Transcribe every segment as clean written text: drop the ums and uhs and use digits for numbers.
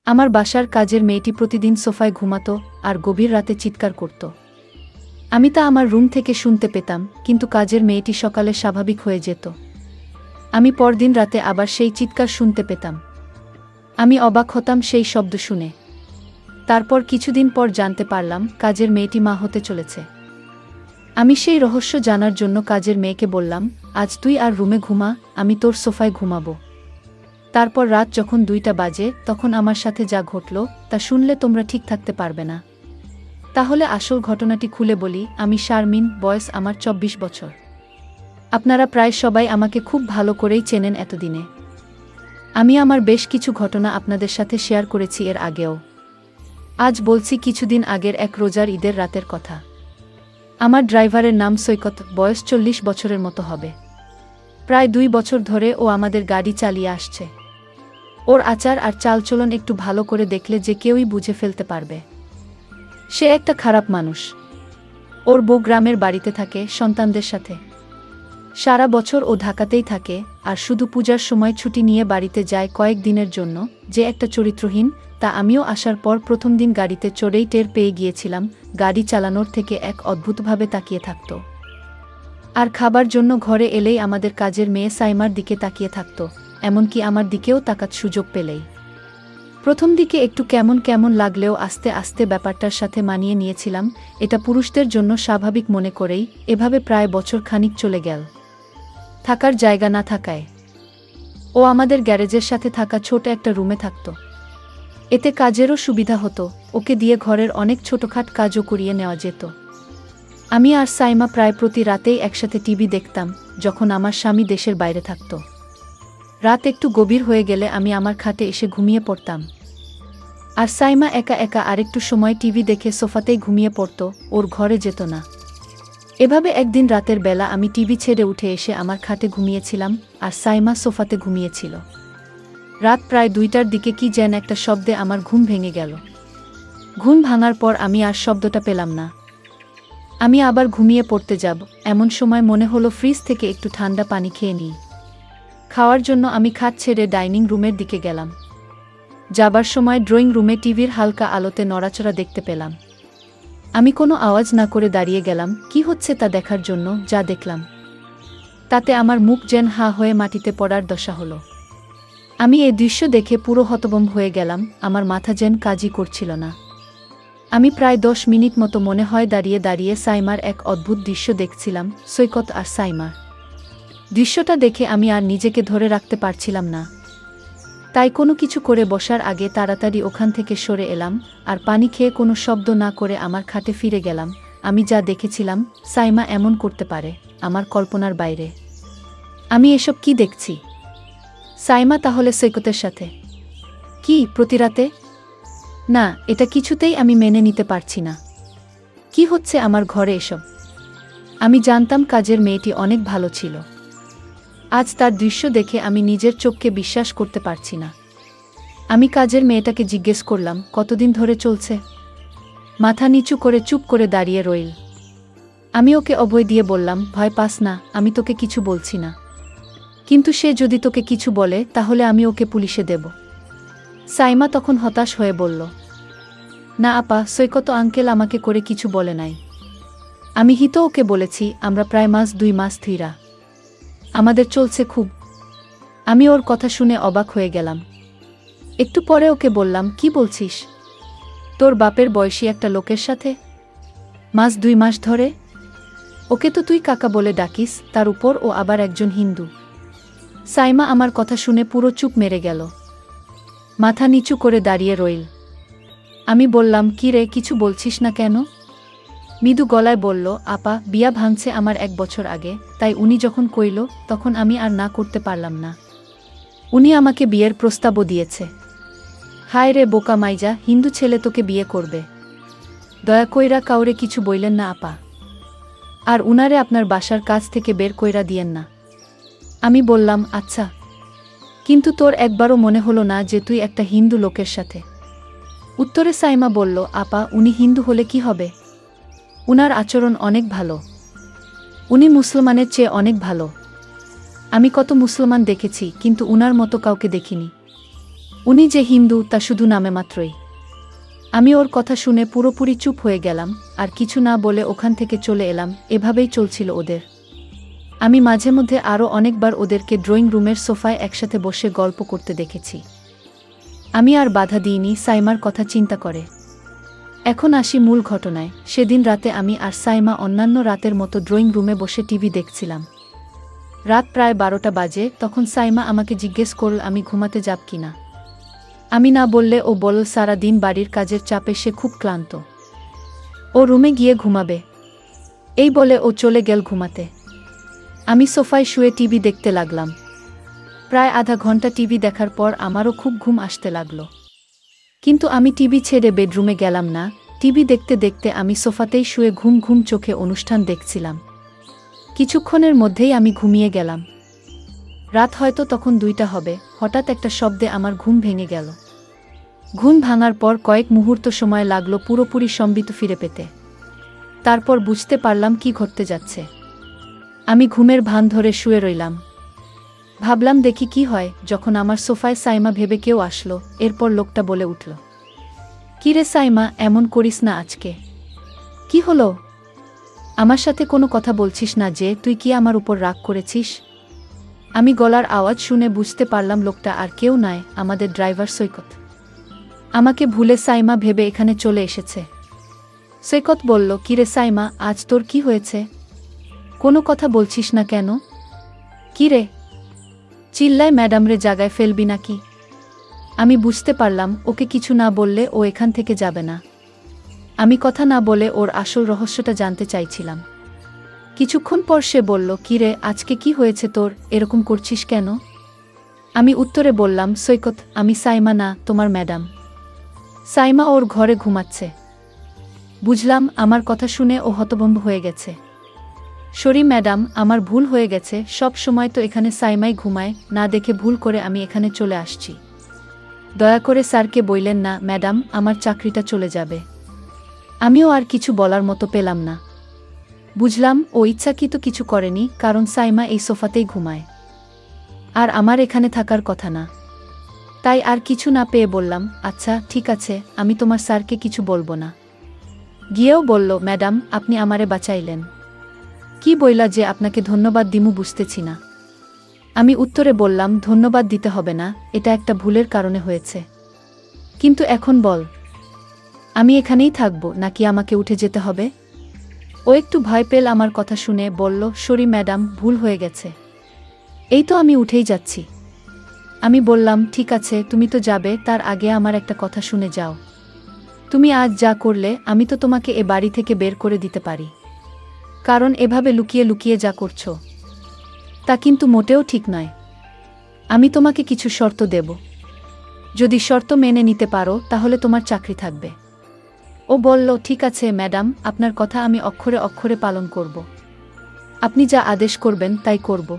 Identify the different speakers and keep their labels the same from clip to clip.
Speaker 1: আমার বাসার কাজের মেয়েটি প্রতিদিন সোফায় ঘুমাতো আর গভীর রাতে চিৎকার করত। আমি তা আমার রুম থেকে শুনতে পেতাম, কিন্তু কাজের মেয়েটি সকালে স্বাভাবিক হয়ে যেত। আমি পরদিন রাতে আবার সেই চিৎকার শুনতে পেতাম। আমি অবাক হতাম সেই শব্দ শুনে। তারপর কিছুদিন পর জানতে পারলাম কাজের মেয়েটি মা হতে চলেছে। আমি সেই রহস্য জানার জন্য কাজের মেয়েকে বললাম, আজ তুই আর রুমে ঘুমা, আমি তোর সোফায় ঘুমাবো। তারপর রাত যখন 2টা বাজে তখন আমার সাথে যা ঘটল তা শুনলে তোমরা ঠিক থাকতে পারবে না। তাহলে আসল ঘটনাটি খুলে বলি। আমি শারমিন, বয়স আমার 24 বছর। আপনারা প্রায় সবাই আমাকে খুব ভালো করেই চেনেন এতদিনে। আমি আমার বেশ কিছু ঘটনা আপনাদের সাথে শেয়ার করেছি এর আগেও। আজ বলছি কিছুদিন আগের এক রোজার ঈদের রাতের কথা। আমার ড্রাইভারের নাম সৈকত, বয়স 40 বছরের মতো হবে। প্রায় 2 বছর ধরে ও আমাদের গাড়ি চালিয়ে আসছে। ওর আচার আর চালচলন একটু ভালো করে দেখলে যে কেউই বুঝে ফেলতে পারবে সে একটা খারাপ মানুষ। ওর বউ গ্রামের বাড়িতে থাকে সন্তানদের সাথে। সারা বছর ও ঢাকাতেই থাকে, আর শুধু পূজার সময় ছুটি নিয়ে বাড়িতে যায় কয়েক দিনের জন্য। যে একটা চরিত্রহীন তা আমিও আসার পর প্রথম দিন গাড়িতে চড়েই টের পেয়ে গিয়েছিলাম। গাড়ি চালানোর থেকে এক অদ্ভুতভাবে তাকিয়ে থাকত, আর খাবার জন্য ঘরে এলেই আমাদের কাজের মেয়ে সাইমার দিকে তাকিয়ে থাকত, এমনকি আমার দিকেও তাকাত সুযোগ পেলেই। প্রথম দিকে একটু কেমন কেমন লাগলেও আস্তে আস্তে ব্যাপারটার সাথে মানিয়ে নিয়েছিলাম। এটা পুরুষদের জন্য স্বাভাবিক মনে করেই এভাবে প্রায় বছর খানিক চলে গেল। থাকার জায়গা না থাকায় ও আমাদের গ্যারেজের সাথে থাকা ছোট একটা রুমে থাকত। এতে কাজেরও সুবিধা হতো, ওকে দিয়ে ঘরের অনেক ছোটখাট কাজও করিয়ে নেওয়া যেত। আমি আর সাইমা প্রায় প্রতি রাতেই একসাথে টিভি দেখতাম, যখন আমার স্বামী দেশের বাইরে থাকত। রাত একটু গভীর হয়ে গেলে আমি আমার খাটে এসে ঘুমিয়ে পড়তাম, আর সাইমা একা একা আরেকটু সময় টিভি দেখে সোফাতেই ঘুমিয়ে পড়ত, ওর ঘরে যেত না। এভাবে একদিন রাতের বেলা আমি টিভি ছেড়ে উঠে এসে আমার খাটে ঘুমিয়েছিলাম, আর সাইমা সোফাতে ঘুমিয়েছিল। রাত প্রায় 2টার দিকে কি যেন একটা শব্দে আমার ঘুম ভেঙে গেল। ঘুম ভাঙার পর আমি আর শব্দটা পেলাম না। আমি আবার ঘুমিয়ে পড়তে যাব, এমন সময় মনে হলো ফ্রিজ থেকে একটু ঠান্ডা পানি খেয়ে নিই। খাওয়ার জন্য আমি খাট ছেড়ে ডাইনিং রুমের দিকে গেলাম। যাবার সময় ড্রয়িং রুমে টিভির হালকা আলোতে নড়াচড়া দেখতে পেলাম। আমি কোনো আওয়াজ না করে দাঁড়িয়ে গেলাম কি হচ্ছে তা দেখার জন্য। যা দেখলাম তাতে আমার মুখ যেন হা হয়ে মাটিতে পড়ার দশা হলো। আমি এই দৃশ্য দেখে পুরো হতভম্ব হয়ে গেলাম, আমার মাথা যেন কাজই করছিল না। আমি প্রায় 10 মিনিট মতো মনে হয় দাঁড়িয়ে দাঁড়িয়ে সাইমার এক অদ্ভুত দৃশ্য দেখছিলাম, সৈকত আর সাইমার। দৃশ্যটা দেখে আমি আর নিজেকে ধরে রাখতে পারছিলাম না, তাই কোনো কিছু করে বসার আগে তাড়াতাড়ি ওখান থেকে সরে এলাম, আর পানি খেয়ে কোনো শব্দ না করে আমার খাটে ফিরে গেলাম। আমি যা দেখেছিলাম সাইমা এমন করতে পারে, আমার কল্পনার বাইরে। আমি এসব কি দেখছি? সাইমা তাহলে সৈকতের সাথে? কি প্রতি রাতে? না, এটা কিছুতেই আমি মেনে নিতে পারছি না। কি হচ্ছে আমার ঘরে এসব? আমি জানতাম কাজের মেয়েটি অনেক ভালো ছিল। আজ তার দৃশ্য দেখে আমি নিজের চোখকে বিশ্বাস করতে পারছি না। আমি কাজের মেয়েটাকে জিজ্ঞেস করলাম, কতদিন ধরে চলছে? মাথা নিচু করে চুপ করে দাঁড়িয়ে রইল। আমি ওকে অভয় দিয়ে বললাম, ভয় পাস না, আমি তোকে কিছু বলছি না। কিন্তু সে যদি তোকে কিছু বলে তাহলে আমি ওকে পুলিশে দেব। সাইমা তখন হতাশ হয়ে বলল, না আপা, সৈকত আঙ্কেল আমাকে করে কিছু বলে নাই। আমি হিতো ওকে বলেছি আমরা প্রায় 2 মাস ধইরা আমাদের চলছে খুব। আমি ওর কথা শুনে অবাক হয়ে গেলাম। একটু পরে ওকে বললাম, কি বলছিস? তোর বাপের বয়সী একটা লোকের সাথে 2 মাস ধরে? ওকে তো তুই কাকা বলে ডাকিস, তার উপর ও আবার একজন হিন্দু। সাইমা আমার কথা শুনে পুরো চুপ মেরে গেল, মাথা নিচু করে দাঁড়িয়ে রইল। আমি বললাম, কি রে, কিছু বলছিস না কেন? মৃদু গলায় বলল, আপা, বিয়া ভাঙছে আমার 1 বছর আগে, তাই উনি যখন কইল তখন আমি আর না করতে পারলাম না। উনি আমাকে বিয়ের প্রস্তাবও দিয়েছে। হায় রে বোকা মাইজা, হিন্দু ছেলে তোকে বিয়ে করবে? দয়া কইরা কাউরে কিছু বইলেন না আপা, আর উনারে আপনার বাসার কাছ থেকে বের কইরা দিয়েন না। আমি বললাম, আচ্ছা, কিন্তু তোর একবারও মনে হলো না যে তুই একটা হিন্দু লোকের সাথে? উত্তরে সাইমা বলল, আপা, উনি হিন্দু হলে কি হবে? উনার আচরণ অনেক ভালো। উনি মুসলমানের চেয়ে অনেক ভালো। আমি কত মুসলমান দেখেছি, কিন্তু উনার মতো কাউকে দেখিনি। উনি যে হিন্দু তা শুধু নামে মাত্রই। আমি ওর কথা শুনে পুরোপুরি চুপ হয়ে গেলাম, আর কিছু না বলে ওখান থেকে চলে এলাম। এভাবেই চলছিল ওদের। আমি মাঝে মধ্যে আরও অনেকবার ওদেরকে ড্রয়িং রুমের সোফায় একসাথে বসে গল্প করতে দেখেছি। আমি আর বাধা দিইনি সাইমার কথা চিন্তা করে। এখন আসি মূল ঘটনায়। সেদিন রাতে আমি আর সাইমা অন্যান্য রাতের মতো ড্রয়িং রুমে বসে টিভি দেখছিলাম। রাত প্রায় 12টা বাজে। তখন সাইমা আমাকে জিজ্ঞেস করল আমি ঘুমাতে যাব কিনা। আমি না বললে ও বলল সারা দিন বাড়ির কাজের চাপে সে খুব ক্লান্ত, ও রুমে গিয়ে ঘুমাবে। এই বলে ও চলে গেল ঘুমাতে। আমি সোফায় শুয়ে টিভি দেখতে লাগলাম। প্রায় আধা ঘন্টা টিভি দেখার পর আমারও খুব ঘুম আসতে লাগলো। কিন্তু আমি টিভি ছেড়ে বেডরুমে গেলাম না। টিভি দেখতে দেখতে আমি সোফাতেই শুয়ে ঘুম ঘুম চোখে অনুষ্ঠান দেখছিলাম। কিছুক্ষণের মধ্যেই আমি ঘুমিয়ে গেলাম। রাত হয়তো তখন 2টা হবে। হঠাৎ একটা শব্দে আমার ঘুম ভেঙে গেল। ঘুম ভাঙার পর কয়েক মুহূর্ত সময় লাগলো পুরোপুরি সম্বিত ফিরে পেতে। তারপর বুঝতে পারলাম কি ঘটতে যাচ্ছে। আমি ঘুমের ভান ধরে শুয়ে রইলাম। ভাবলাম দেখি কি হয়। যখন আমার সোফায় সাইমা ভেবে কেউ আসলো। এরপর লোকটা বলে উঠল, কিরে সাইমা, এমন করিস না আজকে। কি হলো? আমার সাথে কোনো কথা বলছিস না যে? তুই কি আমার উপর রাগ করেছিস? আমি গলার আওয়াজ শুনে বুঝতে পারলাম লোকটা আর কেউ নয়, আমাদের ড্রাইভার সৈকত। আমাকে ভুলে সাইমা ভেবে এখানে চলে এসেছে। সৈকত বলল, কিরে সাইমা, আজ তোর কি হয়েছে? কোনো কথা বলছিস না কেন? কিরে চিল্লায়, ম্যাডামরে জাগায় ফেলবি নাকি? আমি বুঝতে পারলাম ওকে কিছু না বললে ও এখান থেকে যাবে না। আমি কথা না বলে ওর আসল রহস্যটা জানতে চাইছিলাম। কিছুক্ষণ পর সে বলল, কিরে আজকে কি হয়েছে তোর, এরকম করছিস কেন? আমি উত্তরে বললাম, সৈকত, আমি সাইমা না, তোমার ম্যাডাম। সাইমা ওর ঘরে ঘুমাচ্ছে। বুঝলাম। আমার কথা শুনে ও হতভম্ব হয়ে গেছে। সরি ম্যাডাম, আমার ভুল হয়ে গেছে। সব সময় তো এখানে সাইমাই ঘুমায়, না দেখে ভুল করে আমি এখানে চলে আসছি। দয়া করে স্যারকে বললেন না ম্যাডাম, আমার চাকরিটা চলে যাবে। আমিও আর কিছু বলার মতো পেলাম না। বুঝলাম ও ইচ্ছাকৃত কিছু করেনি, কারণ সাইমা এই সোফাতেই ঘুমায়, আর আমার এখানে থাকার কথা না। তাই আর কিছু না পেয়ে বললাম, আচ্ছা ঠিক আছে, আমি তোমার স্যারকে কিছু বলবো না। গিয়েও বলল, ম্যাডাম আপনি আমারে বাঁচাইলেন। কি বইলা যে আপনাকে ধন্যবাদ দিমু বুঝতেছি না। আমি উত্তরে বললাম, ধন্যবাদ দিতে হবে না, এটা একটা ভুলের কারণে হয়েছে। কিন্তু এখন বল, আমি এখানেই থাকবো নাকি আমাকে উঠে যেতে হবে? ও একটু ভয় পেল আমার কথা শুনে, বলল, সরি ম্যাডাম, ভুল হয়ে গেছে। এই তো আমি উঠেই যাচ্ছি। আমি বললাম, ঠিক আছে, তুমি তো যাবে, তার আগে আমার একটা কথা শুনে যাও। তুমি আজ যা করলে, আমি তো তোমাকে এ বাড়ি থেকে বের করে দিতে পারি। কারণ এভাবে লুকিয়ে লুকিয়ে যা করছো, তা কিন্তু মোটেও ঠিক নয়। আমি তোমাকে কিছু শর্ত দেব। যদি শর্ত মেনে নিতে পারো তাহলে তোমার চাকরি থাকবে। ও বলল, ঠিক আছে ম্যাডাম, আপনার কথা আমি অক্ষরে অক্ষরে পালন করব। আপনি যা আদেশ করবেন তাই করব।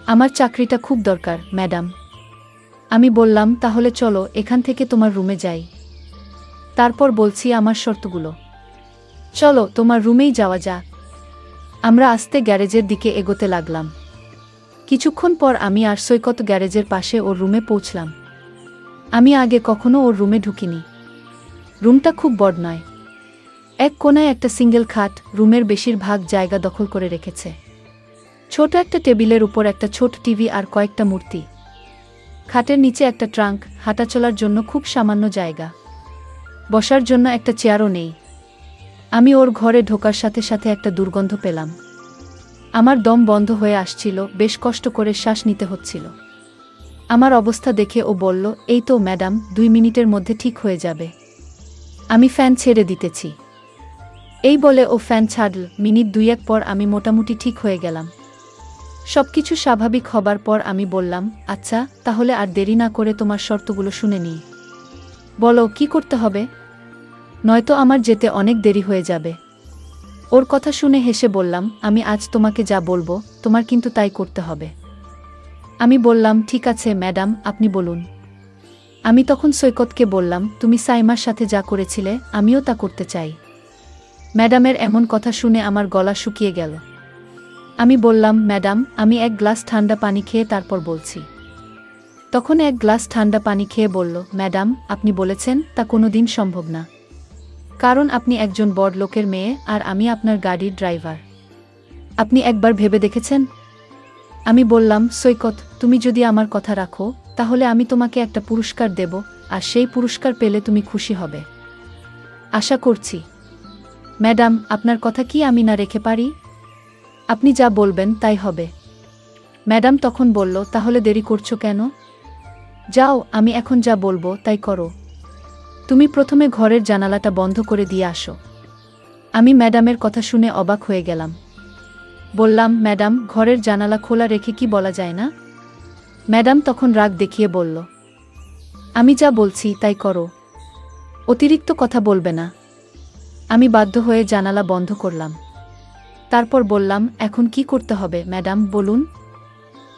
Speaker 1: আমার চাকরিটা খুব দরকার ম্যাডাম। আমি বললাম, তাহলে চলো এখান থেকে তোমার রুমে যাই। তারপর বলছি আমার শর্তগুলো। চলো তোমার রুমেই যাওয়া যাক। আমরা আস্তে গ্যারেজের দিকে এগোতে লাগলাম। কিছুক্ষণ পর আমি আর সৈকত গ্যারেজের পাশে ওর রুমে পৌঁছলাম। আমি আগে কখনো ওর রুমে ঢুকিনি। রুমটা খুব বড় নয়। এক কোণায় একটা সিঙ্গেল খাট রুমের বেশিরভাগ জায়গা দখল করে রেখেছে। ছোট একটা টেবিলের উপর একটা ছোট টিভি আর কয়েকটা মূর্তি। খাটের নিচে একটা ট্রাঙ্ক, হাঁটাচলার জন্য খুব সামান্য জায়গা। বসার জন্য একটা চেয়ারও নেই। আমি ওর ঘরে ঢোকার সাথে সাথে একটা দুর্গন্ধ পেলাম। আমার দম বন্ধ হয়ে আসছিল, বেশ কষ্ট করে শ্বাস নিতে হচ্ছিল। আমার অবস্থা দেখে ও বলল, এই তো ম্যাডাম, 2 মিনিটের মধ্যে ঠিক হয়ে যাবে। আমি ফ্যান ছেড়ে দিতেছি। এই বলে ও ফ্যান ছাড়ল। মিনিট 2-1 পর আমি মোটামুটি ঠিক হয়ে গেলাম। সবকিছু স্বাভাবিক হবার পর আমি বললাম, আচ্ছা তাহলে আর দেরি না করে তোমার শর্তগুলো শুনে নিই। বলো কি করতে হবে, নয়তো আমার যেতে অনেক দেরি হয়ে যাবে। ওর কথা শুনে হেসে বললাম, আমি আজ তোমাকে যা বলবো তোমার কিন্তু তাই করতে হবে। আমি বললাম, ঠিক আছে ম্যাডাম, আপনি বলুন। আমি তখন সৈকতকে বললাম, তুমি সাইমার সাথে যা করেছিলে আমিও তা করতে চাই। ম্যাডামের এমন কথা শুনে আমার গলা শুকিয়ে গেল। আমি বললাম, ম্যাডাম আমি 1 গ্লাস ঠান্ডা পানি খেয়ে তারপর বলছি। তখন এক গ্লাস ঠান্ডা পানি খেয়ে বলল, ম্যাডাম, আপনি বলেছেন তা কোনোদিন সম্ভব না। কারণ আপনি একজন বড়লোকের মেয়ে আর আমি আপনার গাড়ির ড্রাইভার। আপনি একবার ভেবে দেখেছেন? আমি বললাম, সৈকত, তুমি যদি আমার কথা রাখো তাহলে আমি তোমাকে একটা পুরস্কার দেব, আর সেই পুরস্কার পেলে তুমি খুশি হবে। আশা করছি। ম্যাডাম, আপনার কথা কি আমি না রেখে পারি? আপনি যা বলবেন তাই হবে। ম্যাডাম তখন বলল, তাহলে দেরি করছো কেন? যাও, আমি এখন যা বলবো তাই করো। তুমি প্রথমে ঘরের জানালাটা বন্ধ করে দিয়ে আসো। আমি ম্যাডামের কথা শুনে অবাক হয়ে গেলাম। বললাম, ম্যাডাম, ঘরের জানালা খোলা রেখে কি বলা যায় না? ম্যাডাম তখন রাগ দেখিয়ে বলল, আমি যা বলছি তাই করো, অতিরিক্ত কথা বলবে না। আমি বাধ্য হয়ে জানালা বন্ধ করলাম। তারপর বললাম, এখন কি করতে হবে ম্যাডাম বলুন?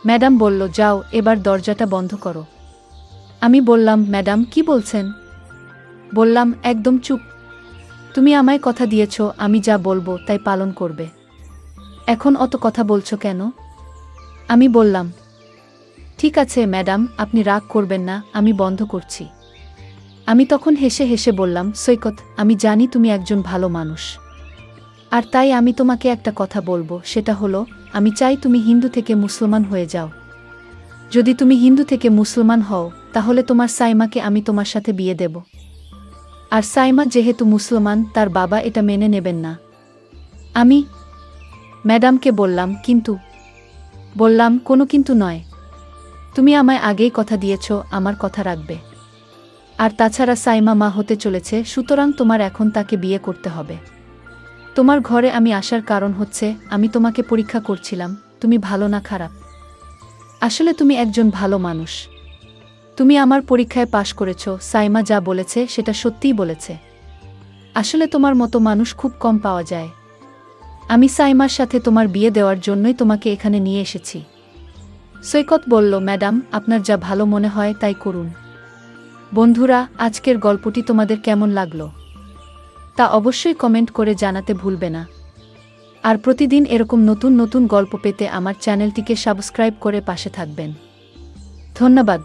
Speaker 1: ম্যাডাম বলল, যাও, এবার দরজাটা বন্ধ করো। আমি বললাম, ম্যাডাম কি বলছেন? বললাম, একদম চুপ। তুমি আমায় কথা দিয়েছ আমি যা বলবো তাই পালন করবে। এখন অত কথা বলছো কেন? আমি বললাম, ঠিক আছে ম্যাডাম, আপনি রাগ করবেন না, আমি বন্ধ করছি। আমি তখন হেসে হেসে বললাম, সৈকত, আমি জানি তুমি একজন ভালো মানুষ, আর তাই আমি তোমাকে একটা কথা বলবো, সেটা হলো, আমি চাই তুমি হিন্দু থেকে মুসলমান হয়ে যাও। যদি তুমি হিন্দু থেকে মুসলমান হও তাহলে তোমার সাইমাকে আমি তোমার সাথে বিয়ে দেব। আর সাইমা যেহেতু মুসলমান, তার বাবা এটা মেনে নেবেন না। আমি ম্যাডামকে বললাম, কিন্তু? বললাম, কোনো কিন্তু নয়। তুমি আমায় আগেই কথা দিয়েছ আমার কথা রাখবে। আর তাছাড়া সাইমা মা হতে চলেছে, সুতরাং তোমার এখন তাকে বিয়ে করতে হবে। তোমার ঘরে আমি আসার কারণ হচ্ছে, আমি তোমাকে পরীক্ষা করছিলাম তুমি ভালো না খারাপ। আসলে তুমি একজন ভালো মানুষ। তুমি আমার পরীক্ষায় পাশ করেছ, সাইমা যা বলেছে সেটা সত্যিই বলেছে। আসলে তোমার মতো মানুষ খুব কম পাওয়া যায়। আমি সাইমার সাথে তোমার বিয়ে দেওয়ার জন্যই তোমাকে এখানে নিয়ে এসেছি। সৈকত বলল, ম্যাডাম, আপনার যা ভালো মনে হয় তাই করুন। বন্ধুরা, আজকের গল্পটি তোমাদের কেমন লাগলো তা অবশ্যই কমেন্ট করে জানাতে ভুলবে না। আর প্রতিদিন এরকম নতুন নতুন গল্প পেতে আমার চ্যানেলটিকে সাবস্ক্রাইব করে পাশে থাকবেন। ধন্যবাদ।